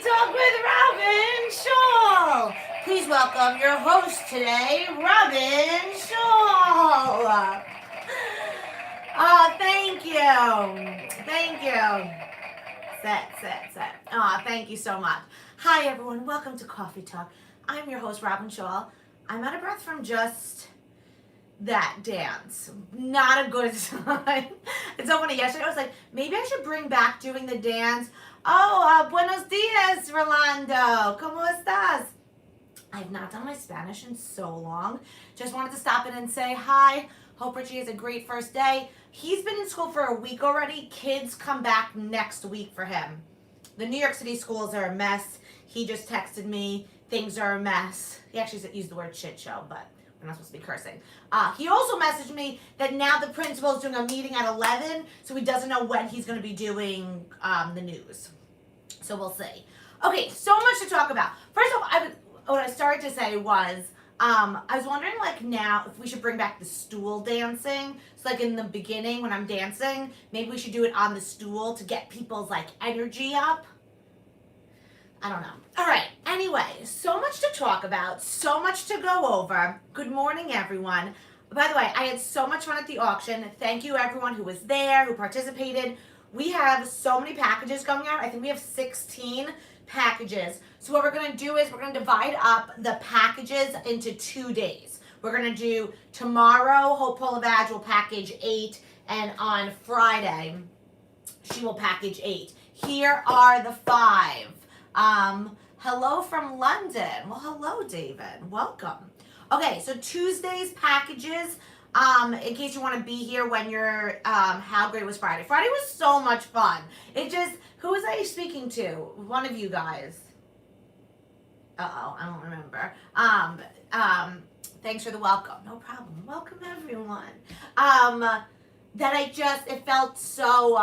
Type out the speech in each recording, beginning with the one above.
Talk with Robyn Schall. Please welcome your host today, Robyn Schall. Oh, thank you. Thank you. Set. Oh, thank you so much. Hi, everyone. Welcome to Cawfee Tawk. I'm your host, Robyn Schall. I'm out of breath from just that dance. Not a good sign. It's so funny. Yesterday I was like, maybe I should bring back doing the dance. Oh, buenos dias, Rolando. ¿Cómo estás? I've not done my Spanish in so long. Just wanted to stop in and say hi. Hope Richie has a great first day. He's been in school for a week already. Kids come back next week for him. The New York City schools are a mess. He just texted me. Things are a mess. He actually used the word shit show, but we're not supposed to be cursing. He also messaged me that now the principal is doing a meeting at 11, so he doesn't know when he's going to be doing the news. So we'll see. Okay, so much to talk about. First off, what I started to say was, I was wondering, like, now if we should bring back the stool dancing. So, like, in the beginning when I'm dancing, maybe we should do it on the stool to get people's, like, energy up. I don't know. All right. Anyway, so much to talk about, so much to go over. Good morning, everyone. By the way, I had so much fun at the auction. Thank you, everyone who was there, who participated. We have so many packages going out. I think we have 16 packages. So what we're going to do is we're going to divide up the packages into 2 days. We're going to do tomorrow, Hope Polavage will package 8, and on Friday, she will package 8. Here are the 5. Hello from London. Well, hello, David. Welcome. Okay, so Tuesday's packages, in case you want to be here when you're, how great was Friday? Friday was so much fun. Who was I speaking to? One of you guys. Uh-oh, I don't remember. Thanks for the welcome. No problem. Welcome, everyone. It felt so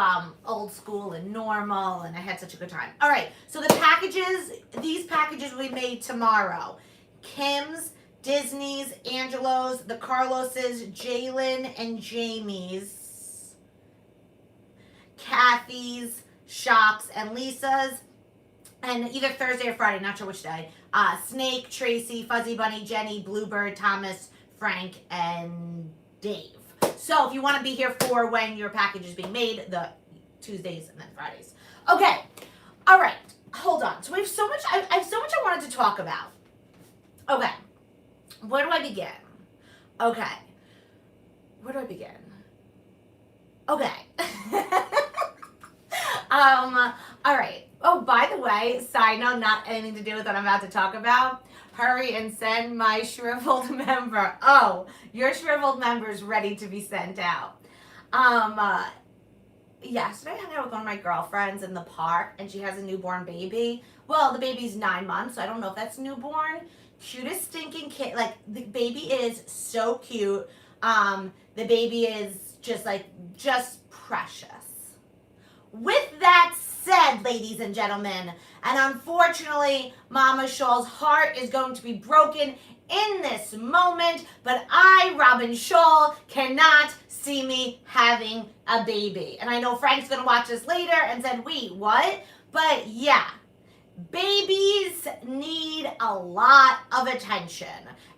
old school and normal, and I had such a good time. All right, so these packages will be made tomorrow. Kim's, Disney's, Angelo's, the Carlos's, Jalen and Jamie's, Kathy's, Shock's, and Lisa's, and either Thursday or Friday, not sure which day. Snake, Tracy, Fuzzy Bunny, Jenny, Bluebird, Thomas, Frank, and Dave. So if you want to be here for when your package is being made, the Tuesdays and then Fridays. Okay. All right. Hold on. So we have so much. I have so much I wanted to talk about. Okay. Where do I begin? Okay. Where do I begin? Okay. All right. Oh, by the way, side note, not anything to do with what I'm about to talk about. Hurry and send my shriveled member. Oh, your shriveled member is ready to be sent out. Yesterday I hung out with one of my girlfriends in the park, and she has a newborn baby. Well, the baby's 9 months, so I don't know if that's newborn. Cutest stinking kid. Like, the baby is so cute. The baby is just precious. With that said, ladies and gentlemen, and unfortunately, Mama Schall's heart is going to be broken in this moment, but I, Robyn Schall, cannot see me having a baby. And I know Frank's going to watch this later and said, wait, what? But yeah, babies need a lot of attention.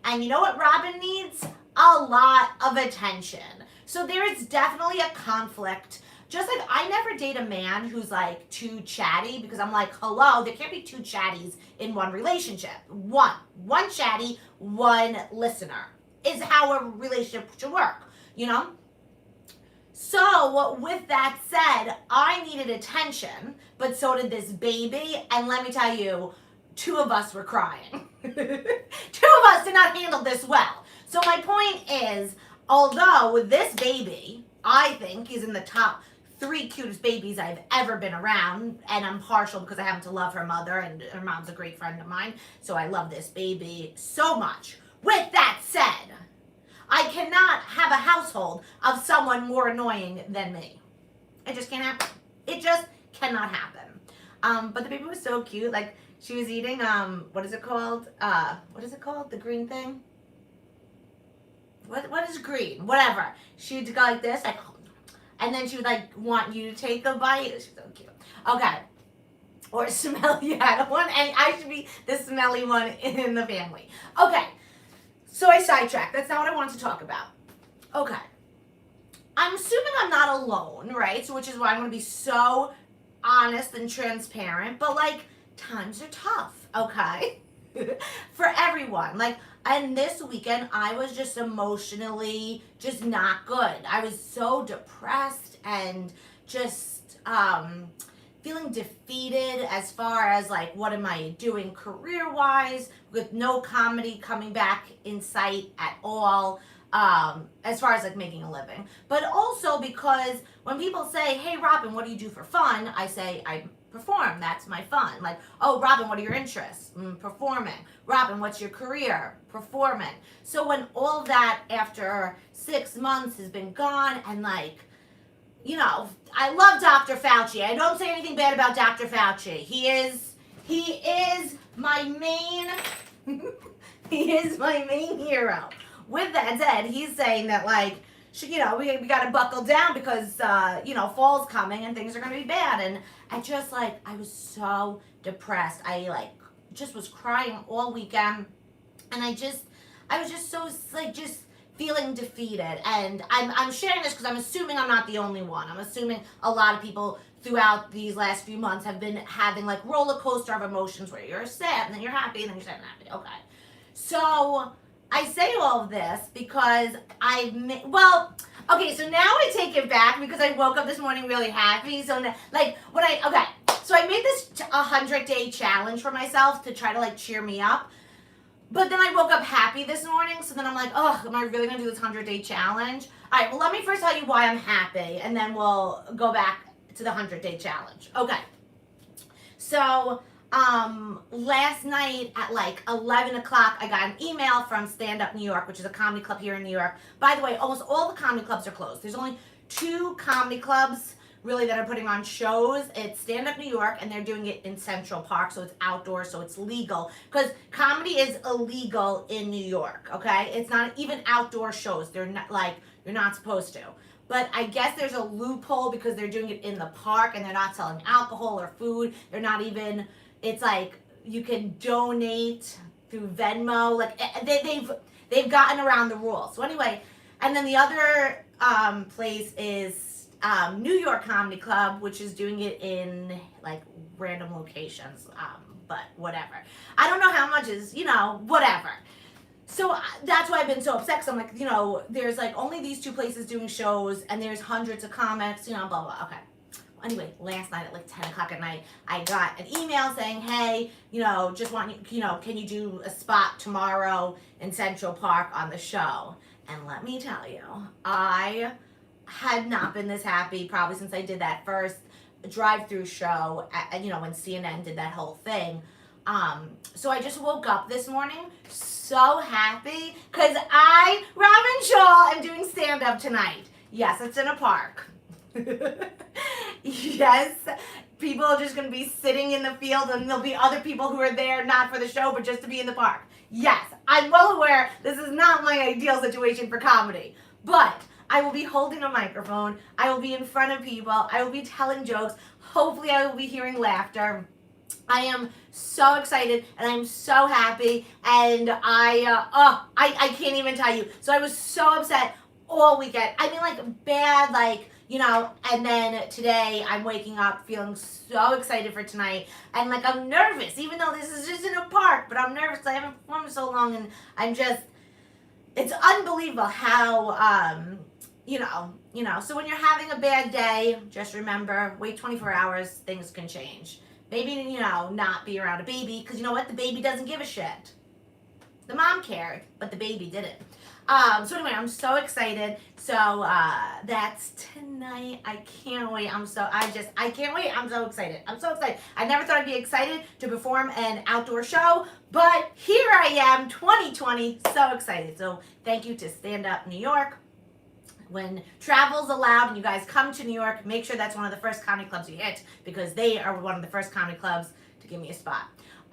And you know what Robyn needs? A lot of attention. So there is definitely a conflict. Just like I never date a man who's like too chatty, because I'm like, hello, there can't be 2 chatties in one relationship. One chatty, one listener is how a relationship should work, you know? So with that said, I needed attention, but so did this baby. And let me tell you, 2 of us were crying. 2 of us did not handle this well. So my point is, although this baby, I think, is in the top 3 cutest babies I've ever been around, and I'm partial because I happen to love her mother, and her mom's a great friend of mine, so I love this baby so much. With that said, I cannot have a household of someone more annoying than me. It just can't happen. It just cannot happen. But the baby was so cute. Like, she was eating, what is it called? The green thing? What is green? Whatever. She would go like this, like, and then she would like want you to take a bite. She's so cute. Okay. Or smelly. I don't want any. I should be the smelly one in the family. Okay. So I sidetracked. That's not what I wanted to talk about. Okay. I'm assuming I'm not alone, right? So which is why I'm going to be so honest and transparent. But like, times are tough, okay? For everyone. Like, and this weekend, I was just emotionally just not good. I was so depressed and just feeling defeated as far as like, what am I doing career-wise with no comedy coming back in sight at all. As far as like making a living, but also because when people say, hey Robyn, what do you do for fun? I say, I perform. That's my fun. Like, oh Robyn, what are your interests? Performing. Robyn, what's your career? Performing. So when all of that after 6 months has been gone, and like, you know, I love Dr. Fauci. I don't say anything bad about Dr. Fauci. He is my main he is my main hero. With that said, he's saying that, like, you know, we got to buckle down because, you know, fall's coming and things are going to be bad. And I just, like, I was so depressed. I, like, just was crying all weekend. And I was just so, like, just feeling defeated. And I'm sharing this because I'm assuming I'm not the only one. I'm assuming a lot of people throughout these last few months have been having, like, roller coaster of emotions where you're sad and then you're happy and then you're sad and happy. Okay. So I say all of this because okay, so now I take it back because I woke up this morning really happy. So, like, so I made this 100-day challenge for myself to try to, like, cheer me up. But then I woke up happy this morning, so then I'm like, oh, am I really going to do this 100-day challenge? All right, well, let me first tell you why I'm happy, and then we'll go back to the 100-day challenge. Okay. So last night at like 11 o'clock, I got an email from Stand Up New York, which is a comedy club here in New York. By the way, almost all the comedy clubs are closed. There's only 2 comedy clubs really that are putting on shows. It's Stand Up New York, and they're doing it in Central Park, so it's outdoors, so it's legal. Because comedy is illegal in New York, okay? It's not even outdoor shows. They're not, like, you're not supposed to. But I guess there's a loophole because they're doing it in the park, and they're not selling alcohol or food. They're not even... It's like you can donate through Venmo. Like they've gotten around the rules. So anyway, and then the other place is New York Comedy Club, which is doing it in like random locations. But whatever. I don't know how much is, you know, whatever. So that's why I've been so upset. Because I'm like, you know, there's like only these 2 places doing shows, and there's hundreds of comics, you know, blah blah. Okay. Anyway, last night at like 10 o'clock at night, I got an email saying, hey, you know, just want you know, can you do a spot tomorrow in Central Park on the show? And let me tell you, I had not been this happy probably since I did that first drive-through show, you know, when CNN did that whole thing. So I just woke up this morning so happy because Robyn Schall, am doing stand-up tonight. Yes, it's in a park. Yes, people are just going to be sitting in the field, and there'll be other people who are there not for the show but just to be in the park. Yes, I'm well aware this is not my ideal situation for comedy, but I will be holding a microphone, I will be in front of people, I will be telling jokes, hopefully I will be hearing laughter. I am so excited and I'm so happy, and I can't even tell you. So I was so upset all weekend. I mean, like, bad, like, you know, and then today I'm waking up feeling so excited for tonight, and like I'm nervous, even though this is just in a park, but I'm nervous. I haven't performed so long, and I'm just, it's unbelievable how, you know, so when you're having a bad day, just remember, wait 24 hours, things can change. Maybe, you know, not be around a baby, because you know what, the baby doesn't give a shit. The mom cared, but the baby didn't. So anyway, I'm so excited. So that's tonight. I can't wait. I can't wait. I'm so excited. I'm so excited. I never thought I'd be excited to perform an outdoor show, but here I am, 2020, so excited. So thank you to Stand Up New York. When travel's allowed and you guys come to New York, make sure that's one of the first comedy clubs you hit, because they are one of the first comedy clubs to give me a spot.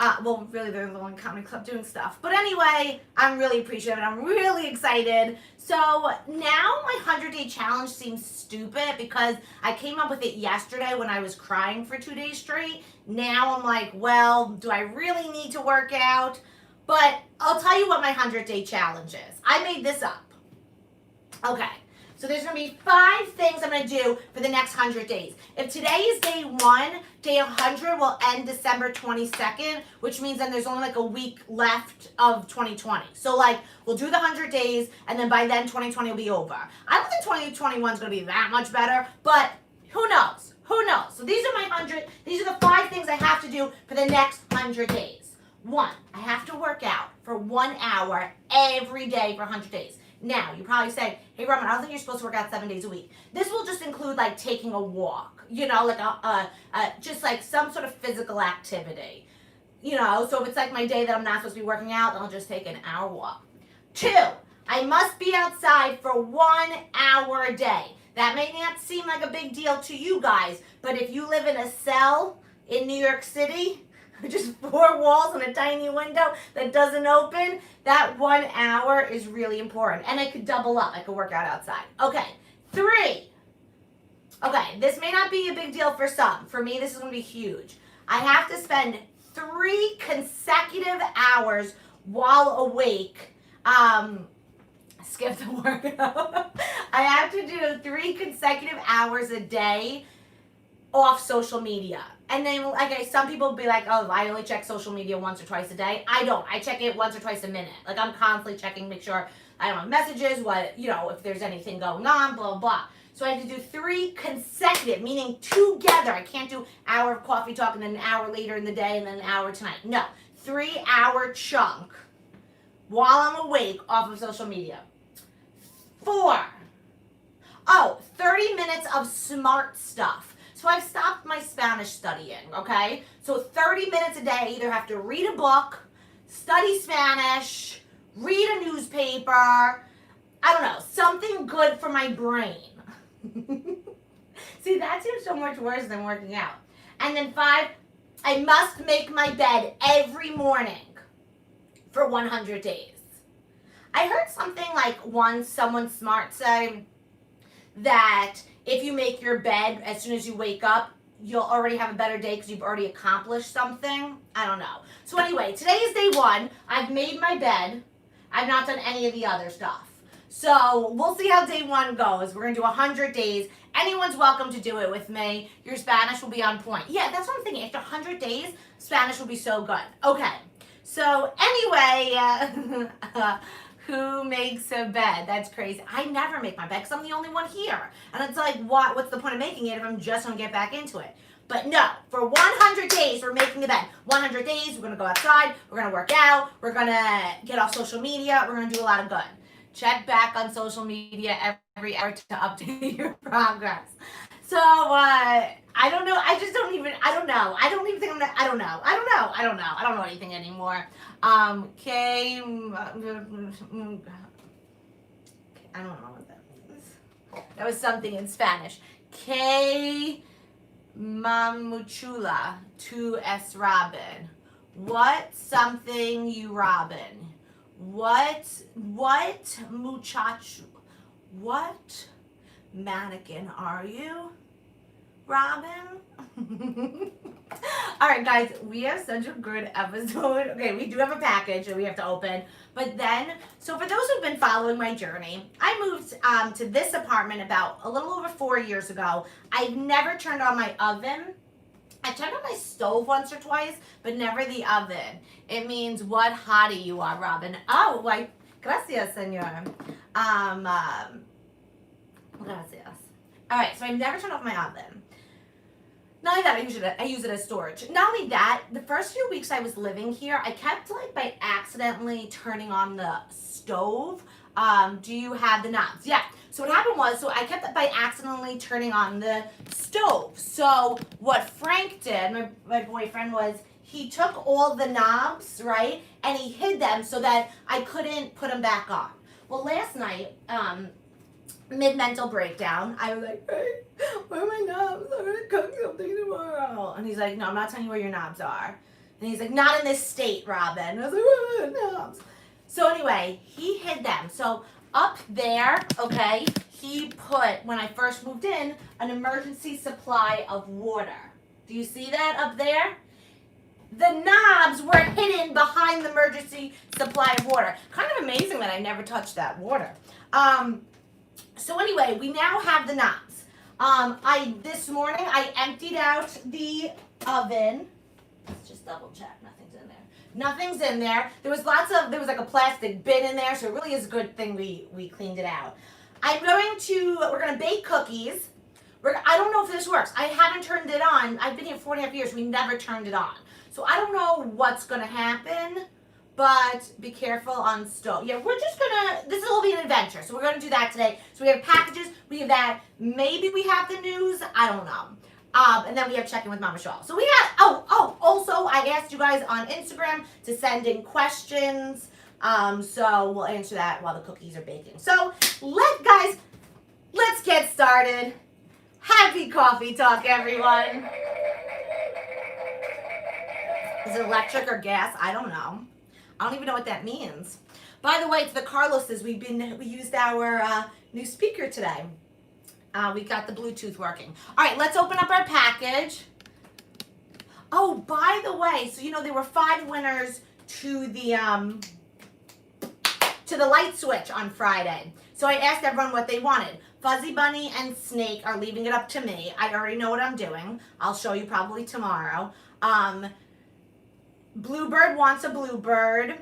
Well, really, they're the only comedy club doing stuff. But anyway, I'm really appreciative and I'm really excited. So now my 100-day challenge seems stupid because I came up with it yesterday when I was crying for 2 days straight. Now I'm like, well, do I really need to work out? But I'll tell you what my 100-day challenge is. I made this up. Okay. So there's going to be 5 things I'm going to do for the next 100 days. If today is day 1, day 100 will end December 22nd, which means then there's only like a week left of 2020. So like we'll do the 100 days and then by then 2020 will be over. I don't think 2021 is going to be that much better, but who knows? Who knows? So these are my 100. These are the 5 things I have to do for the next 100 days. 1, I have to work out for 1 hour every day for 100 days. Now, you probably say, hey, Robyn, I don't think you're supposed to work out 7 days a week. This will just include, like, taking a walk, you know, like just, like, some sort of physical activity. You know, so if it's, like, my day that I'm not supposed to be working out, then I'll just take an hour walk. 2, I must be outside for 1 hour a day. That may not seem like a big deal to you guys, but if you live in a cell in New York City, just 4 walls and a tiny window that doesn't open, that 1 hour is really important. And I could double up. I could work out outside. Okay, 3. Okay, this may not be a big deal for some. For me, this is going to be huge. I have to spend 3 consecutive hours while awake. Skip the workout. I have to do 3 consecutive hours a day off social media. And then, okay, some people will be like, oh, I only check social media once or twice a day. I don't. I check it once or twice a minute. Like, I'm constantly checking, make sure I don't have messages, what, you know, if there's anything going on, blah, blah. So I have to do 3 consecutive, meaning together. I can't do hour of Cawfee Talk and then an hour later in the day and then an hour tonight. No, 3-hour chunk while I'm awake off of social media. 4, 30 minutes of smart stuff. So I've stopped my Spanish studying, okay? So 30 minutes a day, I either have to read a book, study Spanish, read a newspaper, I don't know, something good for my brain. See, that seems so much worse than working out. And then 5, I must make my bed every morning for 100 days. I heard something like once someone smart say that if you make your bed as soon as you wake up, you'll already have a better day because you've already accomplished something. I don't know. So anyway, today is day 1. I've made my bed. I've not done any of the other stuff. So we'll see how day 1 goes. We're going to do 100 days. Anyone's welcome to do it with me. Your Spanish will be on point. Yeah, that's what I'm thinking. After 100 days, Spanish will be so good. Okay. So anyway, who makes a bed? That's crazy. I never make my bed because I'm the only one here. And it's like, what's the point of making it if I'm just going to get back into it? But no, for 100 days, we're making the bed. 100 days, we're going to go outside. We're going to work out. We're going to get off social media. We're going to do a lot of good. Check back on social media every hour to update your progress. So, I don't know. I just don't even, I don't know. I don't even think I'm gonna, I don't know. I don't know anything anymore. I don't know what that means. That was something in Spanish. Que mamuchula to S. Robyn. What something you Robyn? What muchacho? What mannequin are you, Robyn? All right, guys, we have such a good episode. Okay, we do have a package that we have to open. But then, so for those who've been following my journey, I moved to this apartment about a little over 4 years ago. I've never turned on my oven. I turned on my stove once or twice, but never the oven. It means what hottie you are, Robyn. Oh, like, gracias, senor. Gracias. All right, so I've never turned off my oven. Not only that, I use it as storage. Not only that, the first few weeks I was living here, I kept like by accidentally turning on the stove. Do you have the knobs? Yeah. So what happened was, so I kept by accidentally turning on the stove. So what Frank did, my boyfriend, was he took all the knobs, right, and he hid them so that I couldn't put them back on. Well, last night, mid-mental breakdown, I was like, hey, where are my knobs? I'm going to cook something tomorrow. And he's like, no, I'm not telling you where your knobs are. And he's like, not in this state, Robyn. I was like, oh, no. So anyway, he hid them. So up there, okay, he put, when I first moved in, an emergency supply of water. Do you see that up there? The knobs were hidden behind the emergency supply of water. Kind of amazing that I never touched that water. So anyway, we now have the knobs. This morning I emptied out the oven. Let's just double check. Nothing's in there. Nothing's in there. There was like a plastic bin in there, so it really is a good thing we cleaned it out. we're going to bake cookies. I don't know if this works. I haven't turned it on. I've been here 4.5 years. We never turned it on. So I don't know what's going to happen, but be careful on stove. Yeah, this will be an adventure. So we're going to do that today. So we have packages. We have that. Maybe we have the news. I don't know. And then we have Checkin with Mama Schall. So we have, also I asked you guys on Instagram to send in questions. So we'll answer that while the cookies are baking. So let's get started. Happy Cawfee Talk, everyone. Is it electric or gas? I don't know. I don't even know what that means. By the way, it's the Carloses. We used our new speaker today. We got the Bluetooth working. All right, let's open up our package. Oh, by the way, so there were 5 winners to the light switch on Friday. So I asked everyone what they wanted. Fuzzy Bunny and Snake are leaving it up to me. I already know what I'm doing. I'll show you probably tomorrow. Bluebird wants a bluebird.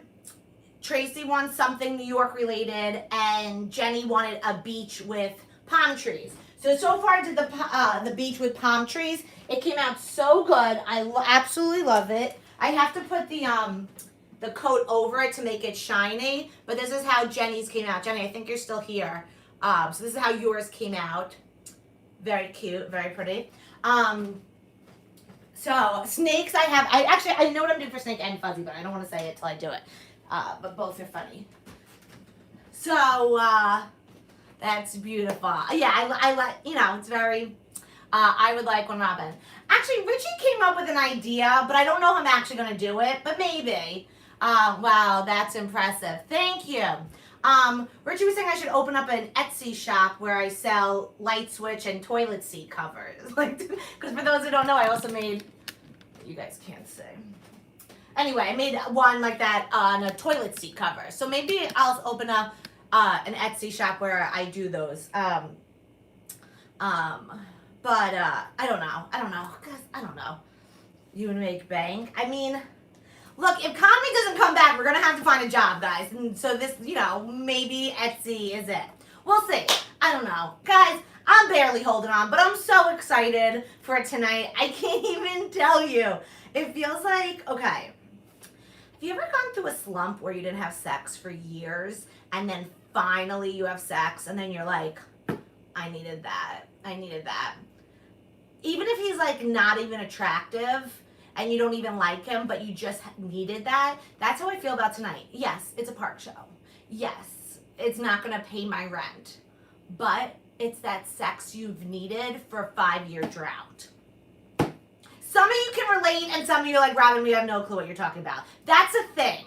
Tracy wants something New York related, and Jenny wanted a beach with palm trees. So far I did the beach with palm trees. It came out so good. I absolutely love it. I have to put the coat over it to make it shiny, but this is how Jenny's came out. Jenny, I think you're still here. So this is how yours came out. Very cute, very pretty. So snakes I know what I'm doing for Snake and Fuzzy, but I don't want to say it till I do it. But both are funny. So, that's beautiful. Yeah, I like, it's very, I would like one Robyn. Actually, Richie came up with an idea, but I don't know if I'm actually going to do it, but maybe. Wow, that's impressive. Thank you. Richie was saying I should open up an Etsy shop where I sell light switch and toilet seat covers. Because for those who don't know, I also made, you guys can't see. Anyway, I made one like that on a toilet seat cover. So maybe I'll open up an Etsy shop where I do those. But I don't know. Guys, I don't know. You would make bank. I mean, look, if comedy doesn't come back, we're going to have to find a job, guys. And so this, maybe Etsy is it. We'll see. I don't know. Guys, I'm barely holding on, but I'm so excited for tonight. I can't even tell you. It feels like, okay. Have you ever gone through a slump where you didn't have sex for years and then finally you have sex and then you're like, I needed that. Even if he's like not even attractive and you don't even like him, but you just needed that. That's how I feel about tonight. Yes, it's a park show. Yes, it's not going to pay my rent, but it's that sex you've needed for a 5-year drought. Some of you can relate, and some of you are like, Robyn, we have no clue what you're talking about. That's a thing.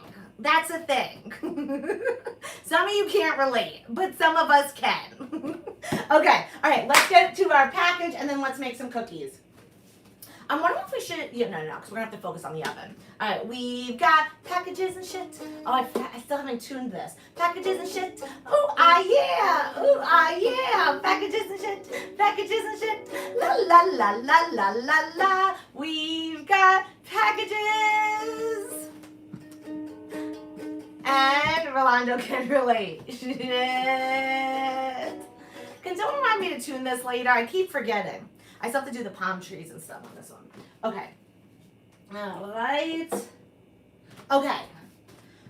Some of you can't relate, but some of us can. Okay, all right, let's get to our package, and then let's make some cookies. I'm wondering if we should, no, because we're going to have to focus on the oven. All right, we've got packages and shit. Oh, I still haven't tuned this. Packages and shit. Oh, yeah. Packages and shit. La, la, la, la, la, la, la. We've got packages. And Rolando can relate. Shit. Can someone remind me to tune this later? I keep forgetting. I still have to do the palm trees and stuff on this one. Okay. All right. Okay.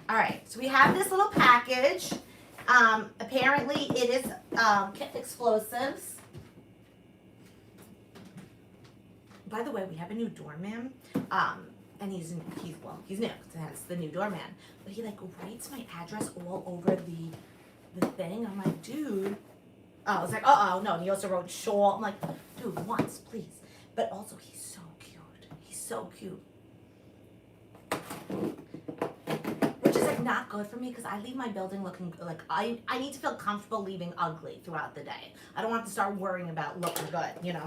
All right. So we have this little package. Apparently it is explosives. By the way, we have a new doorman. And he's new. That's the new doorman. But he writes my address all over the thing. I'm like, dude. Oh, I was like, no. And he also wrote Schall. I'm like, dude, once, please. But also, he's so cute. not good for me because I leave my building looking like I need to feel comfortable leaving ugly throughout the day. I don't want to start worrying about looking good, you know.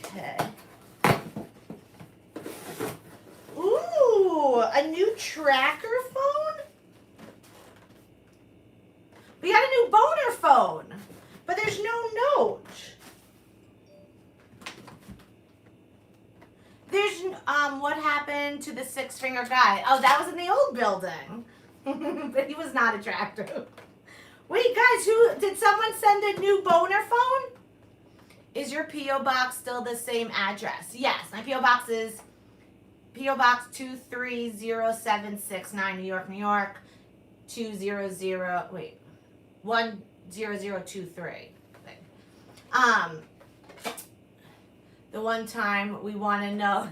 Okay. Ooh, a new tracker phone? We got a new boner phone, but there's no note. There's, what happened to the six-finger guy? Oh, that was in the old building. But he was not attractive. Wait, guys, did someone send a new boner phone? Is your P.O. Box still the same address? Yes, my P.O. Box is P.O. Box 230-769, New York, New York, 10023. The one time we want to know,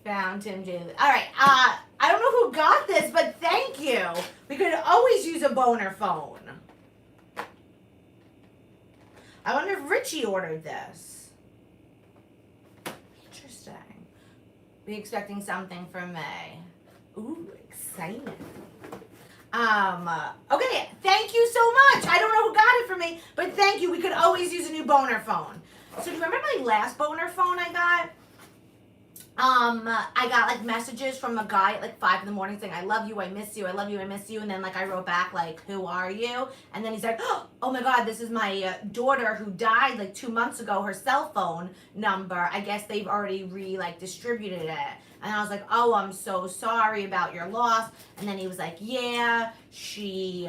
found him, Jalen. All right, I don't know who got this, but thank you. We could always use a boner phone. I wonder if Richie ordered this. Interesting. Be expecting something from May. Ooh, exciting. Okay, thank you so much. I don't know who got it for me, but thank you. We could always use a new boner phone. So do you remember my last boner phone I got? I got like messages from a guy at like 5 in the morning saying, I love you, I miss you, I love you, I miss you. And then like I wrote back like, who are you? And then he's like, oh my God, this is my daughter who died like 2 months ago, her cell phone number. I guess they've already distributed it. And I was like, oh, I'm so sorry about your loss. And then he was like, yeah, she,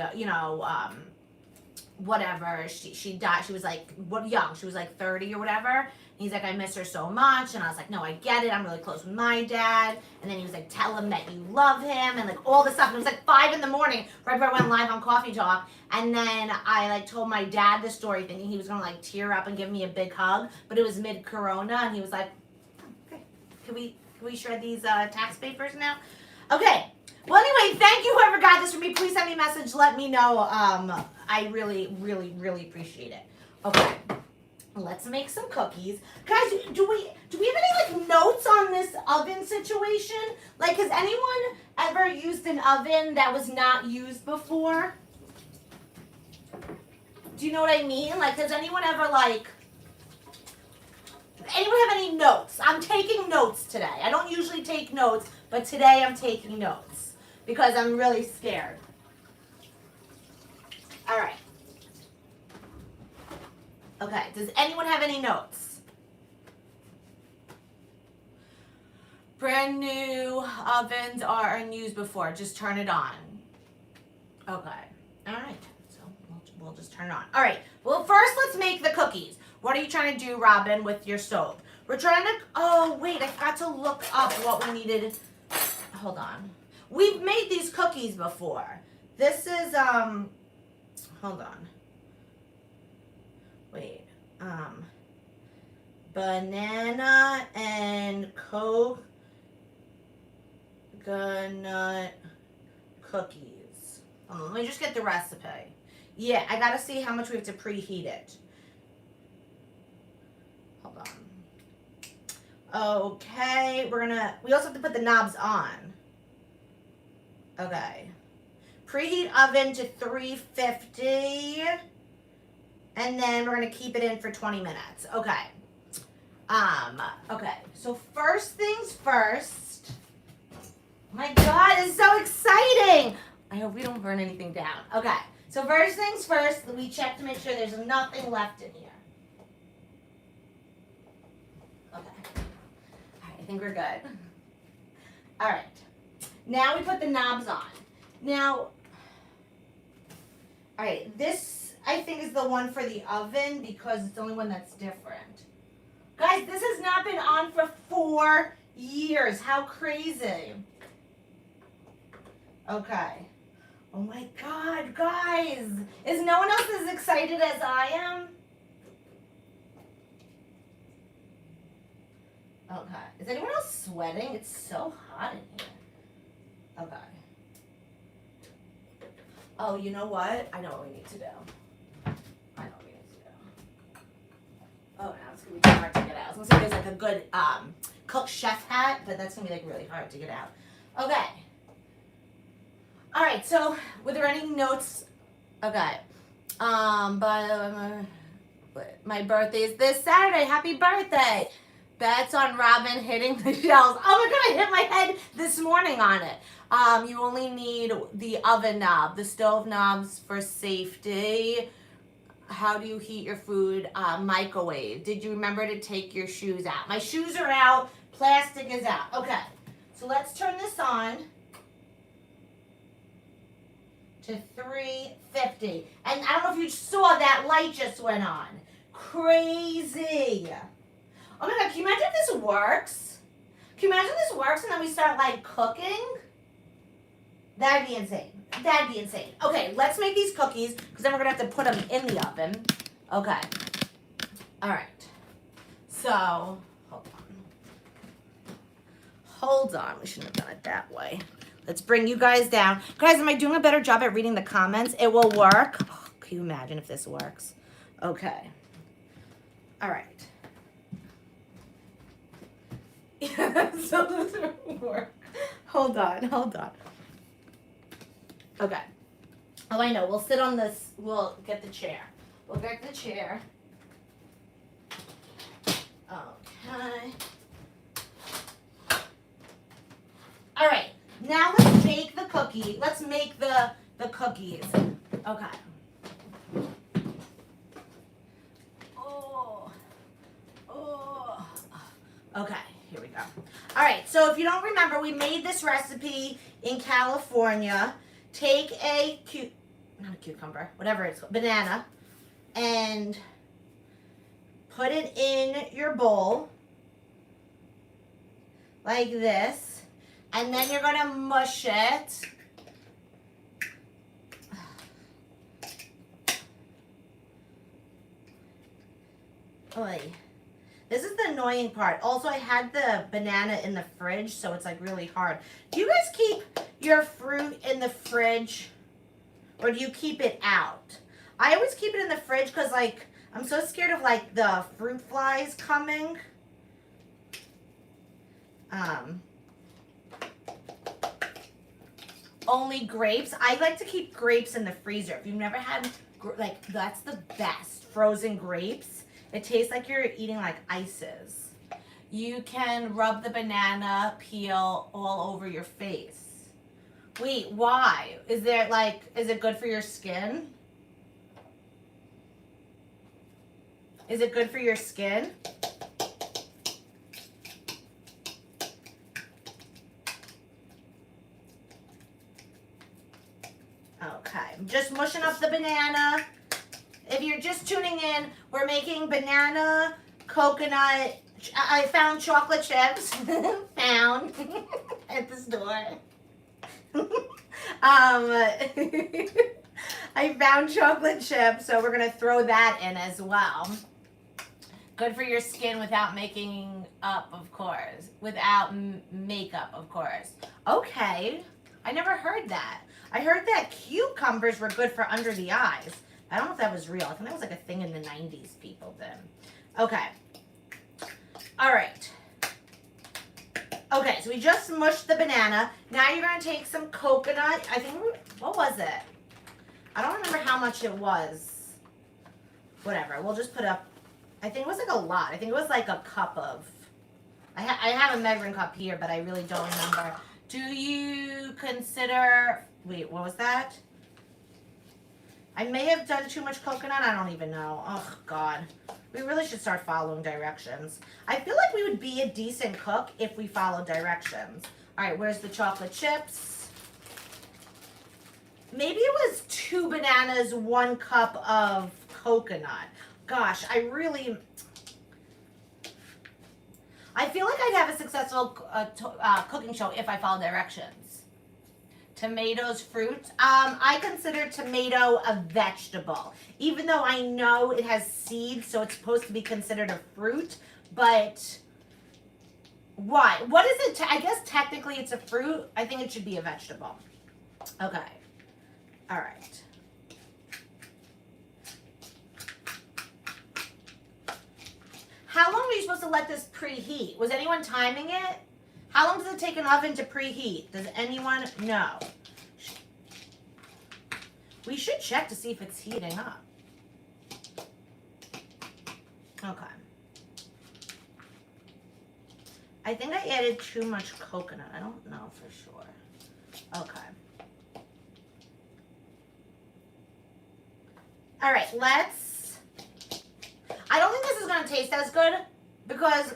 whatever, she died. She was like, young. She was like 30 or whatever. And he's like, I miss her so much. And I was like, no, I get it. I'm really close with my dad. And then he was like, tell him that you love him and like all this stuff. And it was like 5 in the morning, right before I went live on Cawfee Tawk. And then I like told my dad the story thinking he was going to like tear up and give me a big hug. But it was mid-corona. And he was like, okay, can we shred these tax papers now? Okay. Well, anyway, thank you whoever got this for me. Please send me a message. Let me know. I really, really, really appreciate it. Okay. Let's make some cookies. Guys, do we have any like notes on this oven situation? Like, has anyone ever used an oven that was not used before? Do you know what I mean? Like, does anyone ever anyone have any notes? I'm taking notes today. I don't usually take notes, but today I'm taking notes because I'm really scared. All right. Okay, does anyone have any notes? Brand new ovens are unused before. Just turn it on. Okay. All right. So we'll just turn it on. All right. Well, first let's make the cookies. What are you trying to do, Robyn, with your stove? We're trying to, oh, wait, I forgot to look up what we needed. Hold on. We've made these cookies before. This is, hold on. Wait, banana and coconut cookies. Let me just get the recipe. Yeah, I gotta see how much we have to preheat it. Hold on. Okay, we also have to put the knobs on. Okay. Preheat oven to 350. And then we're going to keep it in for 20 minutes. Okay. Okay. So first things first. Oh my God, it's so exciting. I hope we don't burn anything down. Okay. So first things first, we check to make sure there's nothing left in here. Okay. All right, I think we're good. All right. Now we put the knobs on. Now, all right, this I think is the one for the oven because it's the only one that's different. Guys, this has not been on for 4 years. How crazy. Okay. Oh my God, guys. Is no one else as excited as I am? Okay. Is anyone else sweating? It's so hot in here. Okay. Oh, you know what? I know what we need to do. Oh, now it's going to be too hard to get out. I was going to say there's like a good cook chef hat, but that's going to be like really hard to get out. Okay. All right, so were there any notes? Okay. But my birthday is this Saturday. Happy birthday. Bets on Robyn hitting the shells. Oh my god, I hit my head this morning on it. You only need the oven knob, the stove knobs for safety. How do you heat your food? Microwave. Did you remember to take your shoes out? My shoes are out. Plastic is out. Okay. So let's turn this on to 350. And I don't know if you saw that light just went on. Crazy. Oh my god, can you imagine if this works? Can you imagine if this works and then we start like cooking? That'd be insane. That'd be insane. Okay, let's make these cookies because then we're gonna have to put them in the oven. Okay. All right. So, hold on. We shouldn't have done it that way. Let's bring you guys down. Guys, am I doing a better job at reading the comments? It will work. Oh, can you imagine if this works? Okay. All right. So this will work. Hold on. Okay. Oh, I know. We'll sit on this. We'll get the chair. Okay. All right. Now let's make the cookie. Let's make the cookies. Okay. Okay, here we go. All right, so if you don't remember, we made this recipe in California. Take not a cucumber, whatever it's called, banana, and put it in your bowl like this, and then you're gonna mush it. Oy. This is the annoying part. Also, I had the banana in the fridge, so it's like really hard. Do you guys keep your fruit in the fridge, or do you keep it out? I always keep it in the fridge because like I'm so scared of like the fruit flies coming. Only grapes. I like to keep grapes in the freezer. If you've never had, like, that's the best. Frozen grapes. It tastes like you're eating like ices. You can rub the banana peel all over your face. Wait, why? Is it good for your skin? Is it good for your skin? Okay, I'm just mushing up the banana. If you're just tuning in, we're making banana, coconut, I found chocolate chips, found at the store. I found chocolate chips, so we're gonna throw that in as well. Good for your skin without making up, of course. Without makeup, of course. Okay, I never heard that. I heard that cucumbers were good for under the eyes. I don't know if that was real. I think that was like a thing in the 90s people did. Okay. All right. Okay, so we just mushed the banana. Now you're going to take some coconut. I think, what was it? I don't remember how much it was. Whatever. We'll just put up, I think it was like a lot. I think it was like a cup of, I have a measuring cup here, but I really don't remember. Do you consider, wait, what was that? I may have done too much coconut. I don't even know. Oh, God. We really should start following directions. I feel like we would be a decent cook if we followed directions. All right, where's the chocolate chips? Maybe it was 2 bananas, 1 cup of coconut. Gosh, I feel like I'd have a successful cooking show if I followed directions. Tomatoes, fruit. I consider tomato a vegetable. Even though I know it has seeds, so it's supposed to be considered a fruit. But why? What is it? I guess technically it's a fruit. I think it should be a vegetable. Okay. All right. How long were you supposed to let this preheat? Was anyone timing it? How long does it take an oven to preheat? Does anyone know? We should check to see if it's heating up. Okay. I think I added too much coconut. I don't know for sure. Okay. All right, let's... I don't think this is going to taste as good because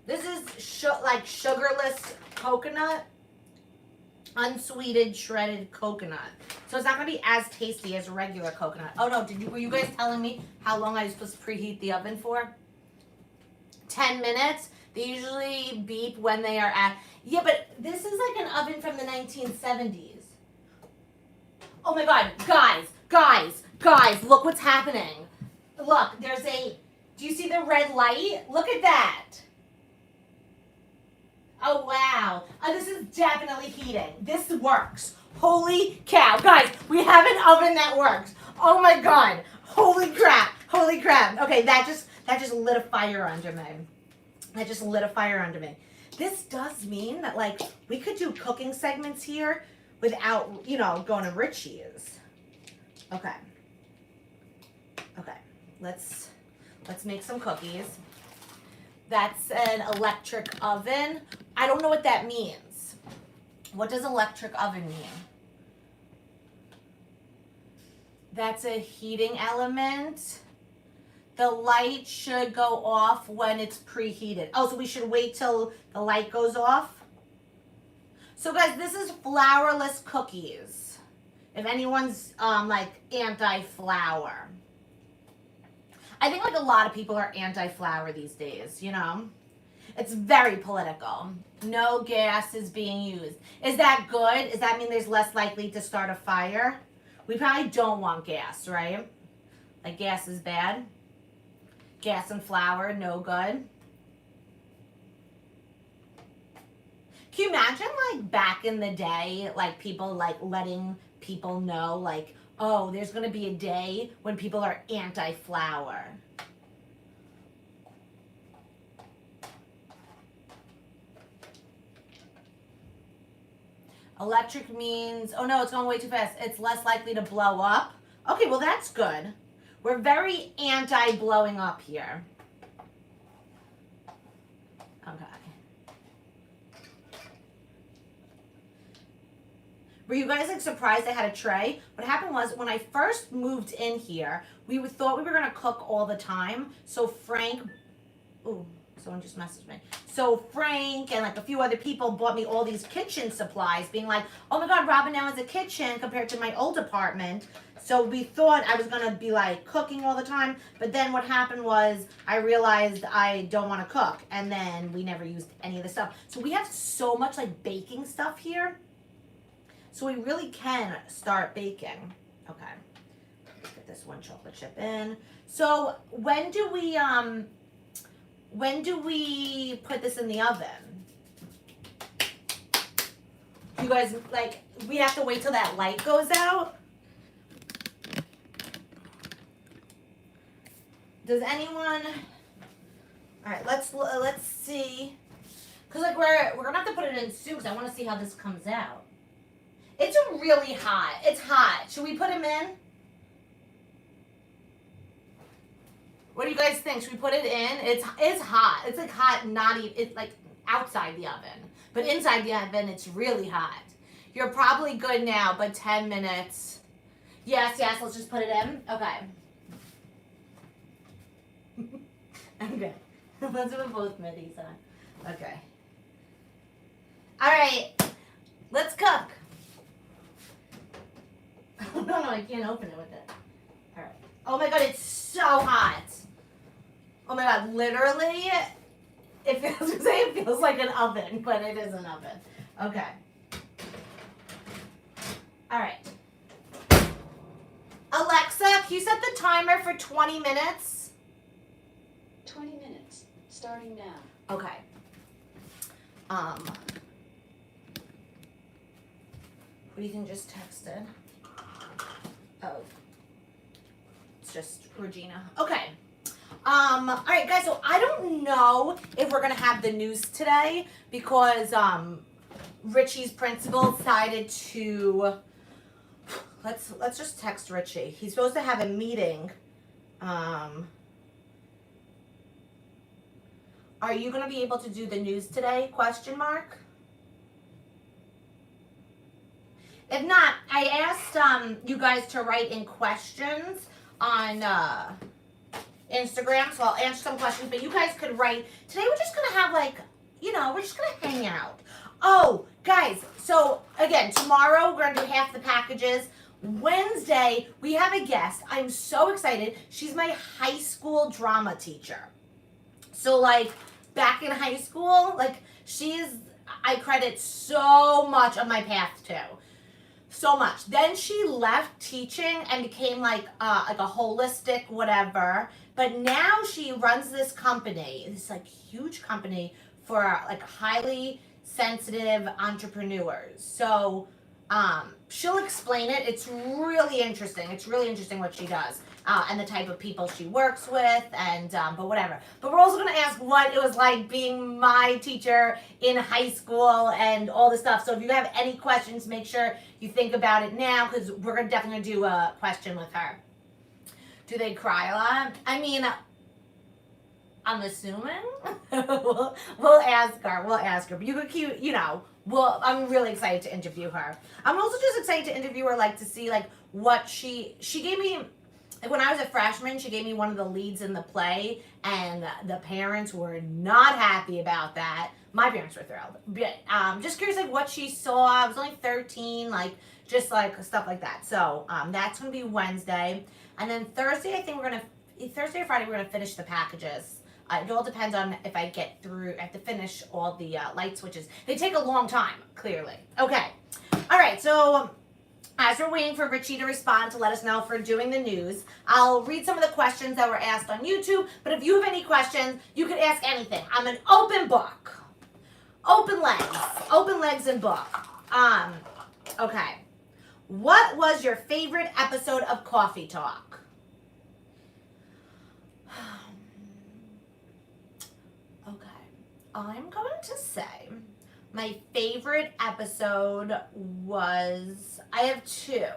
this is like sugarless coconut, unsweetened shredded coconut. So it's not going to be as tasty as regular coconut. Oh no, were you guys telling me how long I was supposed to preheat the oven for? 10 minutes? They usually beep when they are at... Yeah, but this is like an oven from the 1970s. Oh my God, guys, look what's happening. Look, there's a... Do you see the red light? Look at that. Oh, wow. This is definitely heating. This works. Holy cow. Guys, we have an oven that works. Oh my God. Holy crap. Holy crap. Okay, that just lit a fire under me. That just lit a fire under me. This does mean that, like, we could do cooking segments here without, you know, going to Richie's. Okay. Okay. Let's make some cookies. That's an electric oven. I don't know what that means. What does electric oven mean? That's a heating element. The light should go off when it's preheated. Oh, so we should wait till the light goes off? So guys, this is flourless cookies. If anyone's like anti-flour. I think like a lot of people are anti-flour these days, you know? It's very political. No gas is being used. Is that good? Does that mean there's less likely to start a fire? We probably don't want gas, right? Like gas is bad. Gas and flour, no good. Can you imagine like back in the day, like people like letting people know like, oh, there's going to be a day when people are anti-flour. Electric means, oh no, it's going way too fast. It's less likely to blow up. Okay, well that's good. We're very anti-blowing up here. Okay. Were you guys like surprised I had a tray? What happened was when I first moved in here, we thought we were gonna cook all the time. So Frank, ooh, someone just messaged me. So Frank and like a few other people bought me all these kitchen supplies, being like, oh my God, Robyn now has a kitchen compared to my old apartment. So we thought I was gonna be like cooking all the time, but then what happened was I realized I don't wanna cook, and then we never used any of the stuff. So we have so much like baking stuff here. So we really can start baking. Okay, let's get this one chocolate chip in. So when do we put this in the oven? You guys, like, we have to wait till that light goes out? Does anyone? All right, let's see. Cause like we're gonna have to put it in soon. Cause I want to see how this comes out. It's really hot. It's hot. Should we put him in? What do you guys think? Should we put it in? It's hot. It's like hot, it's like outside the oven. But inside the oven, it's really hot. You're probably good now, but 10 minutes. Yes, let's just put it in. Okay. Okay. Let's put both middies on. Okay. All right. Let's cook. No, I can't open it with it. All right. Oh my God, it's so hot. Oh my God, literally, it feels like an oven, but it is an oven. Okay. All right. Alexa, can you set the timer for 20 minutes? 20 minutes, starting now. Okay. What do you think just texted? Oh. It's just Regina. Okay. All right, guys, so I don't know if we're going to have the news today because Richie's principal decided to, let's just text Richie. He's supposed to have a meeting. Are you going to be able to do the news today? Question mark. If not, I asked you guys to write in questions on Instagram, so I'll answer some questions, but you guys could write. Today we're just gonna have we're just gonna hang out. Oh, guys, so again, tomorrow we're gonna do half the packages. Wednesday, we have a guest. I'm so excited. She's my high school drama teacher. So back in high school, I credit so much of my path to. So much. Then she left teaching and became like a holistic whatever. But now she runs this company, this huge company for highly sensitive entrepreneurs. So she'll explain it. It's really interesting. It's really interesting what she does and the type of people she works with and but whatever. But we're also going to ask what it was like being my teacher in high school and all this stuff. So if you have any questions, make sure you think about it now because we're definitely going to do a question with her. Do they cry a lot? I mean, I'm assuming. we'll ask her. We'll ask her. But you could keep, I'm really excited to interview her. I'm also just excited to interview her, to see what she gave me. When I was a freshman, she gave me one of the leads in the play, and the parents were not happy about that. My parents were thrilled. But just curious, what she saw. I was only 13, just stuff like that. So that's going to be Wednesday. And then Thursday, I think Thursday or Friday, we're going to finish the packages. It all depends on if I get through. I have to finish all the light switches. They take a long time, clearly. Okay. All right, so as we're waiting for Richie to respond to let us know if we're doing the news, I'll read some of the questions that were asked on YouTube. But if you have any questions, you could ask anything. I'm an open book. Open legs and book. Okay. What was your favorite episode of Cawfee Tawk? Okay. I'm going to say my favorite episode was, I have two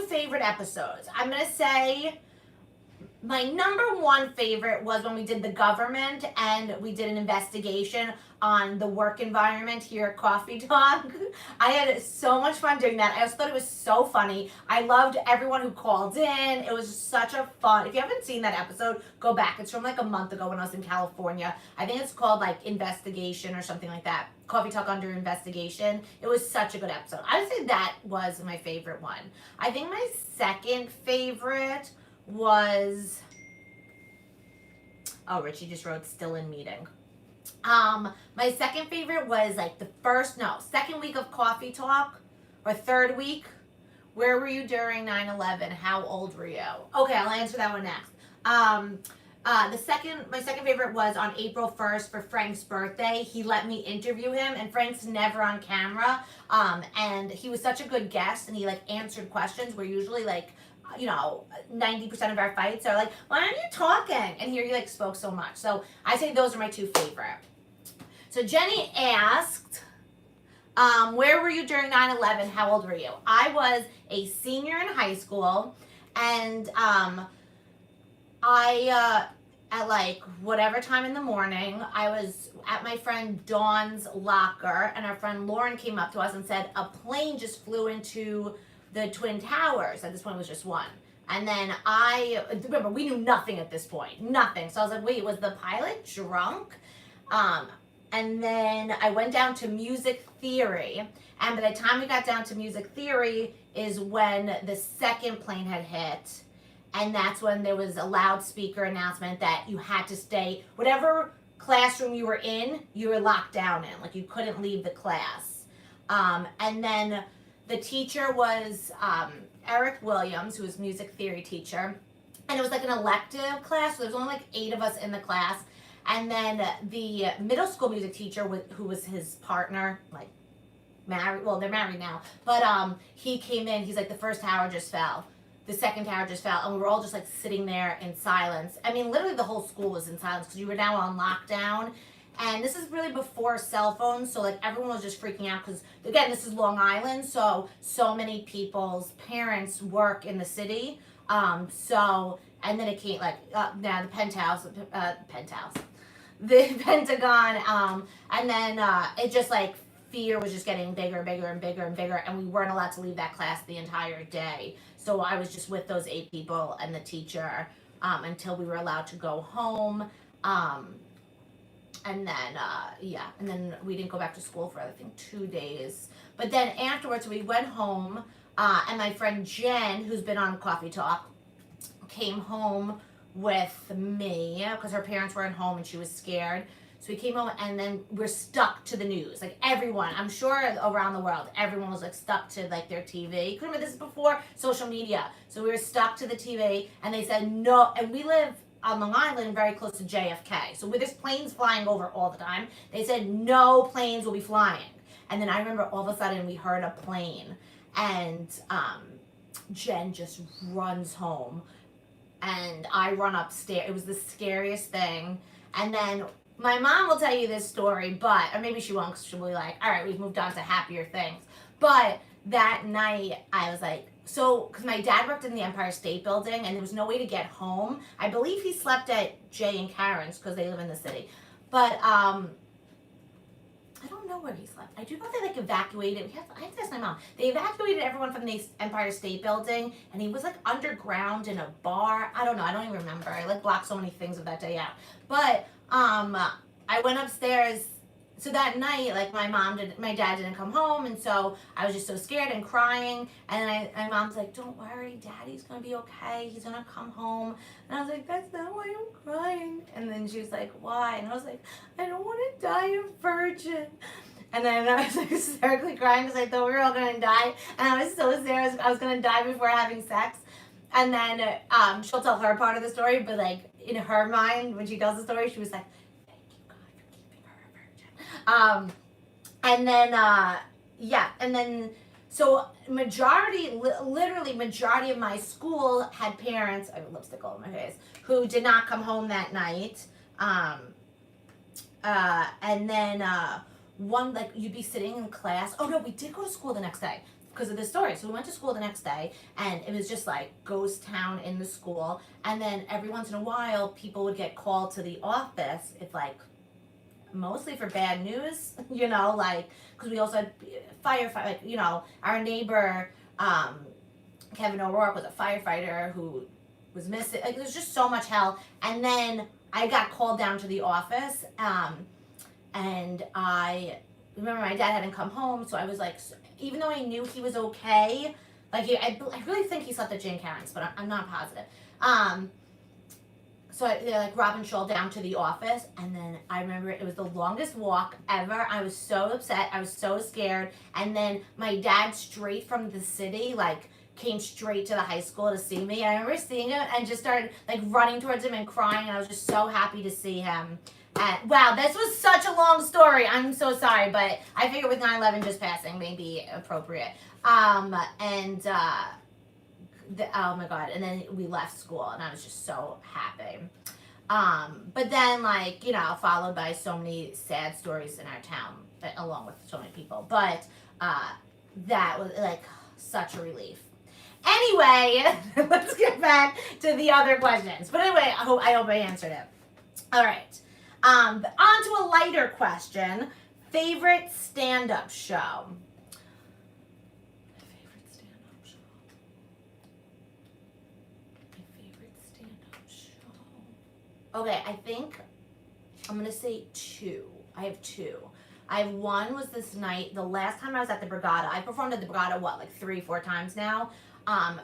favorite episodes. I'm going to say my number one favorite was when we did the government and we did an investigation on the work environment here at Cawfee Tawk. I had so much fun doing that. I also thought it was so funny. I loved everyone who called in. It was such a fun. If you haven't seen that episode, go back. It's from a month ago when I was in California. I think it's called Investigation or something like that. Cawfee Tawk Under Investigation. It was such a good episode. I would say that was my favorite one. I think my second favorite was, Richie just wrote still in meeting. My second favorite was the second week of Cawfee Tawk, or third week. Where were you during 9/11? How old were you? Okay, I'll answer that one next. My second favorite was on April 1st for Frank's birthday. He let me interview him, and Frank's never on camera. And he was such a good guest, and he answered questions. We're usually 90% of our fights are why aren't you talking? And here you spoke so much. So I say those are my two favorite. So Jenny asked, where were you during 9/11? How old were you? I was a senior in high school, and I at whatever time in the morning, I was at my friend Dawn's locker, and our friend Lauren came up to us and said a plane just flew into the Twin Towers. At this point, it was just one. And then remember, we knew nothing at this point. Nothing. So I was like, wait, was the pilot drunk? And then I went down to music theory. And by the time we got down to music theory is when the second plane had hit. And that's when there was a loudspeaker announcement that you had to stay, whatever classroom you were in, you were locked down in. You couldn't leave the class. And then the teacher was Eric Williams, who was music theory teacher. And it was an elective class, so there was only 8 of us in the class. And then the middle school music teacher, who was his partner, married, well, they're married now, but he came in, he's the first tower just fell. the second tower just fell, and we were all just like sitting there in silence. I mean, literally the whole school was in silence because you were now on lockdown. And this is really before cell phones, so like everyone was just freaking out because, again, this is Long Island, so many people's parents work in the city. And then it came like now the penthouse, the Pentagon, and then it just like fear was just getting bigger, bigger, and bigger and bigger, and we weren't allowed to leave that class the entire day. So I was just with those 8 people and the teacher until we were allowed to go home. And then we didn't go back to school for I think 2 days. But then afterwards we went home, and my friend Jen, who's been on Cawfee Tawk, came home with me because her parents weren't home and she was scared. So we came home, and then we're stuck to the news. Like everyone, I'm sure around the world, everyone was like stuck to like their TV. Remember, this is before social media. So we were stuck to the TV, and they said no, and we live on Long Island, very close to JFK. So with there's planes flying over all the time, they said no planes will be flying. And then I remember all of a sudden we heard a plane, and Jen just runs home, and I run upstairs. It was the scariest thing. And then my mom will tell you this story, but, or maybe she won't, because she'll be like, all right, we've moved on to happier things. But that night, I was like, so, because my dad worked in the Empire State Building, and there was no way to get home. I believe he slept at Jay and Karen's, because they live in the city. But, I don't know where he slept. I do know they, like, evacuated. I have to ask my mom. They evacuated everyone from the Empire State Building, and he was, like, underground in a bar. I don't know. I don't even remember. I, like, blocked so many things of that day out. But, I went upstairs. So that night, like my dad didn't come home, and so I was just so scared and crying. And my mom's like, "Don't worry, Daddy's gonna be okay. He's gonna come home." And I was like, "That's not why I'm crying." And then she was like, "Why?" And I was like, "I don't want to die a virgin." And then I was like hysterically crying because I thought we were all gonna die, and I was so scared I was gonna die before having sex. And then she'll tell her part of the story, but like in her mind, when she tells the story, she was like, so literally majority of my school had parents, I have lipstick all over my face, who did not come home that night. One, like, you'd be sitting in class. Oh no, we did go to school the next day because of this story. So we went to school the next day, and it was just like ghost town in the school. And then every once in a while, people would get called to the office if like, mostly for bad news, you know, like, because we also had firefighter, like, you know, our neighbor, Kevin O'Rourke was a firefighter who was missing. Like, there's just so much hell. And then I got called down to the office, and I remember my dad hadn't come home, so I was like, even though I knew he was okay, like, I really think he slept at Jane Karen's, but I'm not positive. So they're like Robyn Schall down to the office, and then I remember it was the longest walk ever. I was so upset. I was so scared. And then my dad, straight from the city, like came straight to the high school to see me. I remember seeing him and just started like running towards him and crying. And I was just so happy to see him. Wow, this was such a long story. I'm so sorry, but I figured with 9/11 just passing may be appropriate. Oh my God, and then we left school, and I was just so happy. But then, like, you know, followed by so many sad stories in our town, along with so many people. But that was, like, such a relief. Anyway, let's get back to the other questions. But anyway, I hope I answered it. All right. On to a lighter question. Favorite stand-up show? Okay, I think I'm going to say 2. I have 2. I have one was this night, the last time I was at the Brigada. I performed at the Brigada, like 3-4 times now.